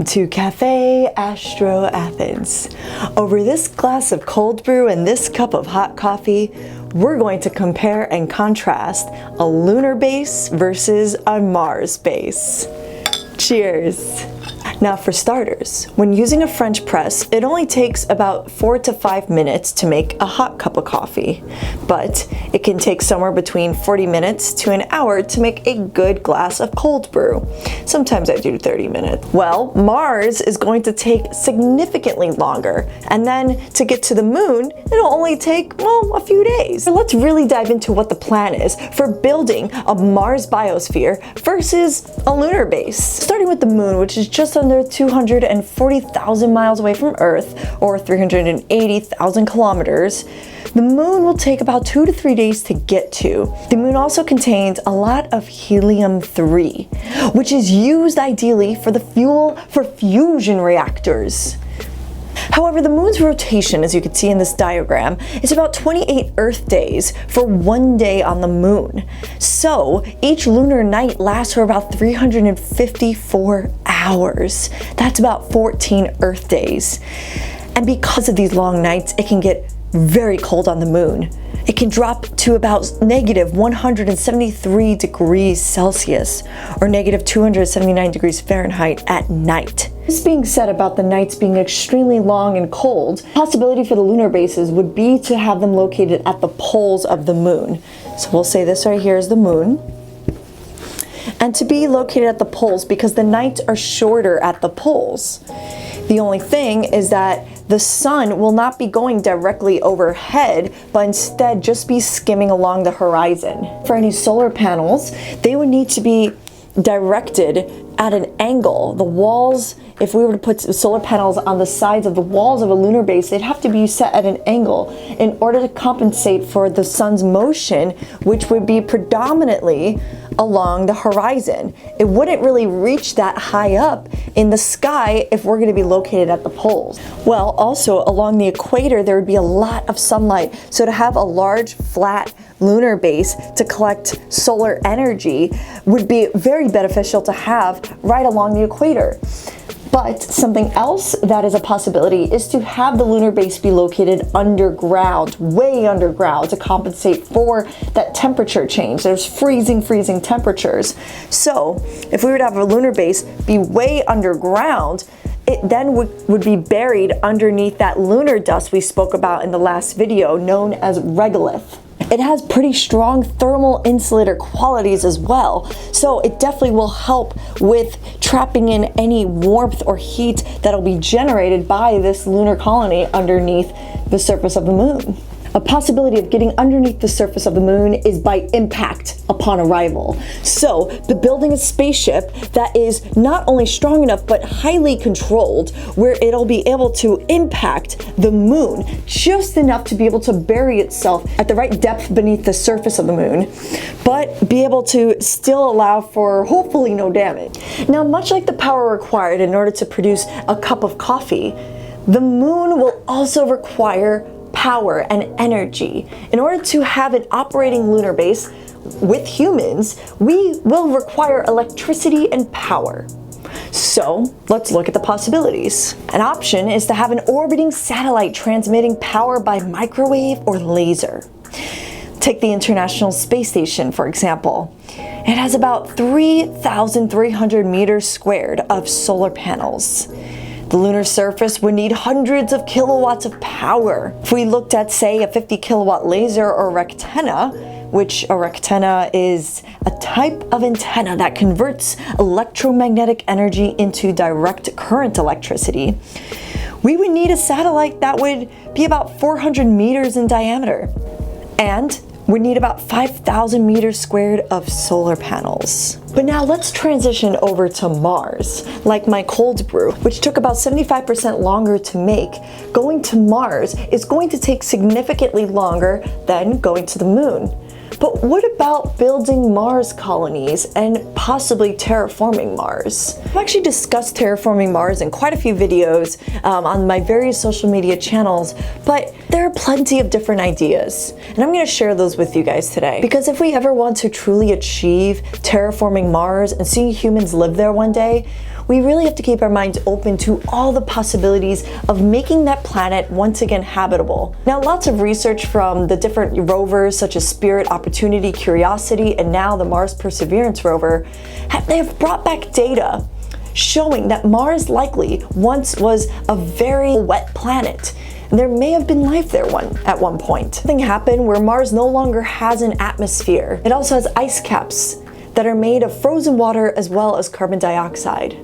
to Cafe Astro Athens. Over this glass of cold brew and this cup of hot coffee, we're going to compare and contrast a lunar base versus a Mars base. Cheers! Now for starters, when using a French press, it only takes about 4 to 5 minutes to make a hot cup of coffee, but it can take somewhere between 40 minutes to an hour to make a good glass of cold brew. Sometimes I do 30 minutes. Well, Mars is going to take significantly longer, and then to get to the moon, it'll only take, well, a few days. So let's really dive into what the plan is for building a Mars biosphere versus a lunar base. Starting with the moon, which is just under 240,000 miles away from Earth, or 380,000 kilometers, the moon will take about 2 to 3 days to get to. The moon also contains a lot of helium-3, which is used ideally for the fuel for fusion reactors. However, the moon's rotation, as you can see in this diagram, is about 28 Earth days for 1 day on the moon. So each lunar night lasts for about 354 hours. That's about 14 Earth days. And because of these long nights, it can get very cold on the moon. It can drop to about negative 173 degrees Celsius or negative 279 degrees Fahrenheit at night. This being said about the nights being extremely long and cold, the possibility for the lunar bases would be to have them located at the poles of the moon. So we'll say this right here is the moon. And to be located at the poles because the nights are shorter at the poles. The only thing is that the sun will not be going directly overhead, but instead just be skimming along the horizon. For any solar panels, they would need to be directed at an angle. The walls, if we were to put solar panels on the sides of the walls of a lunar base, they'd have to be set at an angle in order to compensate for the sun's motion, which would be predominantly along the horizon. It wouldn't really reach that high up in the sky if we're going to be located at the poles. Well, also along the equator, there would be a lot of sunlight. So to have a large, flat lunar base to collect solar energy would be very beneficial to have right along the equator. But something else that is a possibility is to have the lunar base be located underground, way underground, to compensate for that temperature change. There's freezing temperatures. So if we were to have a lunar base be way underground, it then would be buried underneath that lunar dust we spoke about in the last video, known as regolith. It has pretty strong thermal insulator qualities as well, so it definitely will help with trapping in any warmth or heat that'll be generated by this lunar colony underneath the surface of the moon. A possibility of getting underneath the surface of the moon is by impact upon arrival. So, building a spaceship that is not only strong enough but highly controlled, where it'll be able to impact the moon just enough to be able to bury itself at the right depth beneath the surface of the moon, but be able to still allow for hopefully no damage. Now, much like the power required in order to produce a cup of coffee, the moon will also require power and energy. In order to have an operating lunar base with humans, we will require electricity and power. So let's look at the possibilities. An option is to have an orbiting satellite transmitting power by microwave or laser. Take the International Space Station, for example. It has about 3,300 meters squared of solar panels. The lunar surface would need hundreds of kilowatts of power. If we looked at, say, a 50 kilowatt laser or rectenna, which a rectenna is a type of antenna that converts electromagnetic energy into direct current electricity, we would need a satellite that would be about 400 meters in diameter and would need about 5,000 meters squared of solar panels. But now let's transition over to Mars. Like my cold brew, which took about 75% longer to make, going to Mars is going to take significantly longer than going to the moon. But what about building Mars colonies and possibly terraforming Mars? I've actually discussed terraforming Mars in quite a few videos on my various social media channels, but there are plenty of different ideas, and I'm going to share those with you guys today. Because if we ever want to truly achieve terraforming Mars and seeing humans live there one day, we really have to keep our minds open to all the possibilities of making that planet once again habitable. Now, lots of research from the different rovers such as Spirit, Opportunity, Curiosity, and now the Mars Perseverance rover, they have brought back data showing that Mars likely once was a very wet planet. There may have been life there at one point. Something happened where Mars no longer has an atmosphere. It also has ice caps that are made of frozen water as well as carbon dioxide.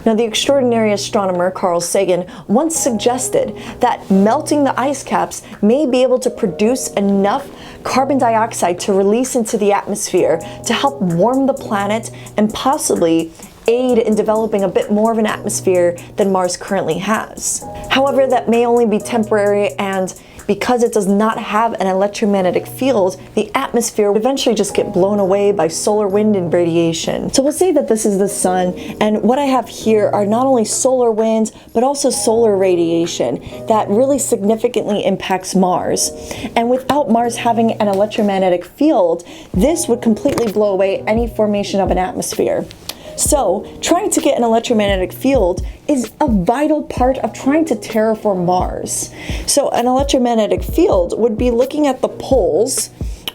Now, the extraordinary astronomer Carl Sagan once suggested that melting the ice caps may be able to produce enough carbon dioxide to release into the atmosphere to help warm the planet and possibly aid in developing a bit more of an atmosphere than Mars currently has. However, that may only be temporary, and because it does not have an electromagnetic field, the atmosphere will eventually just get blown away by solar wind and radiation. So we'll say that this is the sun, and what I have here are not only solar winds, but also solar radiation that really significantly impacts Mars. And without Mars having an electromagnetic field, this would completely blow away any formation of an atmosphere. So, trying to get an electromagnetic field is a vital part of trying to terraform Mars. So, an electromagnetic field would be looking at the poles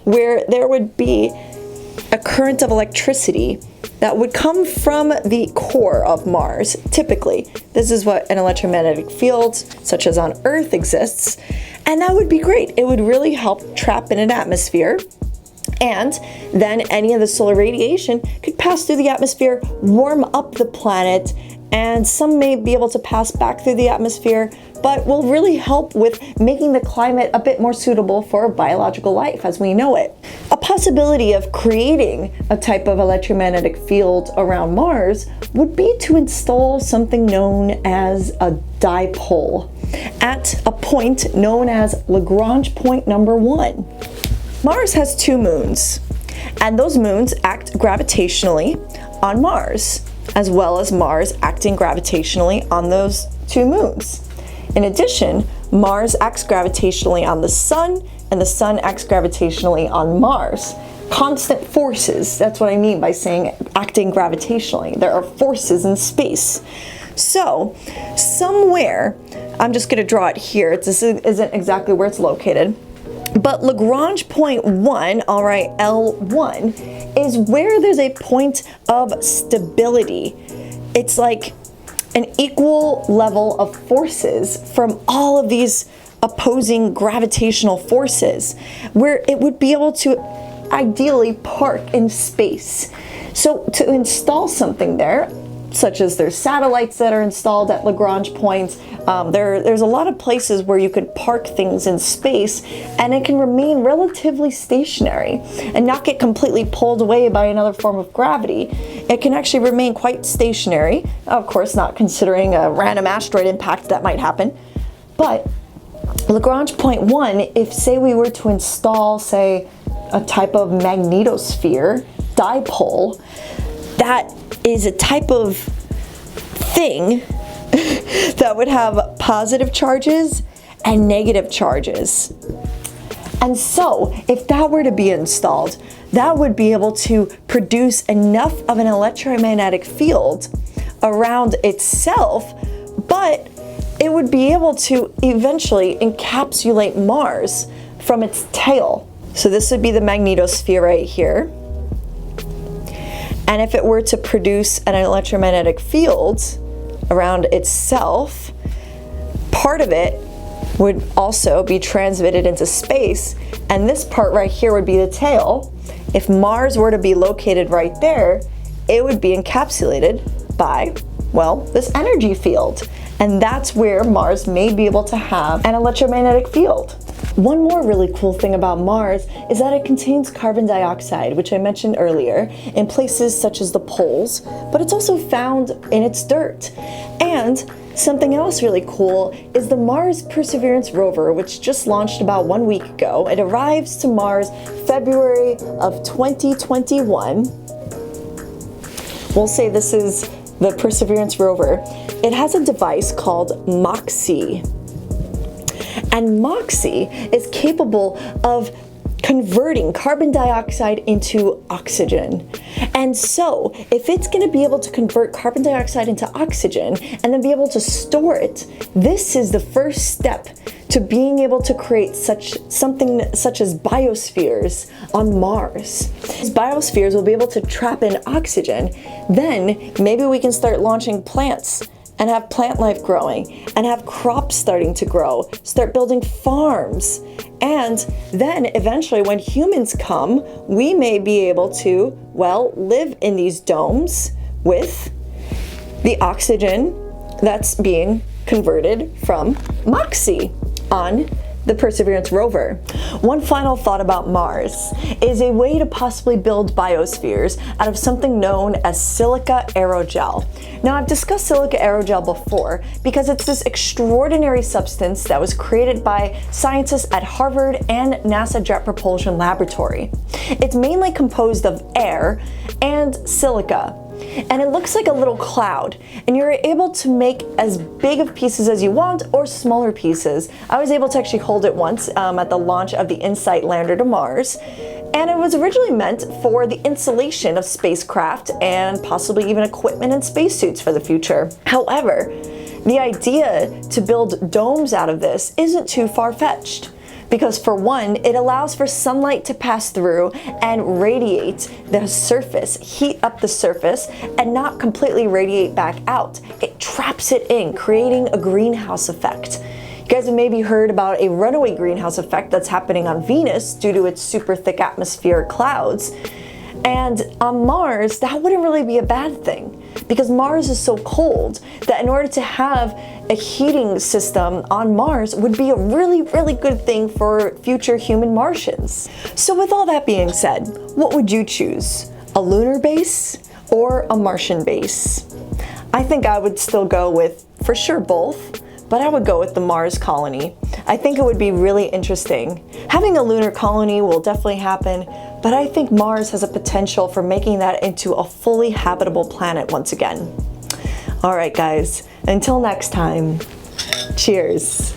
where there would be a current of electricity that would come from the core of Mars. Typically, this is what an electromagnetic field, such as on Earth, exists, and that would be great. It would really help trap in an atmosphere. And then any of the solar radiation could pass through the atmosphere, warm up the planet, and some may be able to pass back through the atmosphere, but will really help with making the climate a bit more suitable for biological life as we know it. A possibility of creating a type of electromagnetic field around Mars would be to install something known as a dipole at a point known as Lagrange point number 1. Mars has 2 moons, and those moons act gravitationally on Mars, as well as Mars acting gravitationally on those 2 moons. In addition, Mars acts gravitationally on the Sun, and the Sun acts gravitationally on Mars. Constant forces, that's what I mean by saying acting gravitationally. There are forces in space. So, somewhere, I'm just going to draw it here, this isn't exactly where it's located, but Lagrange point 1, all right, L1, is where there's a point of stability. It's like an equal level of forces from all of these opposing gravitational forces, where it would be able to ideally park in space. So to install something there, such as there's satellites that are installed at Lagrange points. There's a lot of places where you could park things in space and it can remain relatively stationary and not get completely pulled away by another form of gravity. It can actually remain quite stationary, of course not considering a random asteroid impact that might happen. But Lagrange point 1, if say we were to install, say, a type of magnetosphere dipole, that is a type of thing that would have positive charges and negative charges. And so, if that were to be installed, that would be able to produce enough of an electromagnetic field around itself, but it would be able to eventually encapsulate Mars from its tail. So this would be the magnetosphere right here. And if it were to produce an electromagnetic field around itself, part of it would also be transmitted into space, and this part right here would be the tail. If Mars were to be located right there, it would be encapsulated by, well, this energy field. And that's where Mars may be able to have an electromagnetic field. One more really cool thing about Mars is that it contains carbon dioxide, which I mentioned earlier, in places such as the poles, but it's also found in its dirt. And something else really cool is the Mars Perseverance rover, which just launched about 1 week ago. It arrives to Mars February of 2021. We'll say this is the Perseverance rover. It has a device called MOXIE. And MOXIE is capable of converting carbon dioxide into oxygen. And so, if it's going to be able to convert carbon dioxide into oxygen and then be able to store it, this is the first step to being able to create something such as biospheres on Mars. These biospheres will be able to trap in oxygen. Then maybe we can start launching plants and have plant life growing and have crops starting to grow, start building farms. And then eventually when humans come, we may be able to, well, live in these domes with the oxygen that's being converted from MOXIE on the Perseverance rover. One final thought about Mars is a way to possibly build biospheres out of something known as Silica Aerogel. Now, I've discussed Silica Aerogel before because it's this extraordinary substance that was created by scientists at Harvard and NASA Jet Propulsion Laboratory. It's mainly composed of air and silica, and it looks like a little cloud, and you're able to make as big of pieces as you want or smaller pieces. I was able to actually hold it once at the launch of the InSight lander to Mars, and it was originally meant for the insulation of spacecraft and possibly even equipment and spacesuits for the future. However, the idea to build domes out of this isn't too far-fetched. Because for one, it allows for sunlight to pass through and radiate the surface, heat up the surface, and not completely radiate back out. It traps it in, creating a greenhouse effect. You guys have maybe heard about a runaway greenhouse effect that's happening on Venus due to its super thick atmospheric clouds. And on Mars, that wouldn't really be a bad thing because Mars is so cold that in order to have a heating system on Mars would be a really, really good thing for future human Martians. So with all that being said, what would you choose? A lunar base or a Martian base? I think I would still go with, for sure, both. But I would go with the Mars colony. I think it would be really interesting. Having a lunar colony will definitely happen, but I think Mars has a potential for making that into a fully habitable planet once again. All right, guys, until next time, cheers.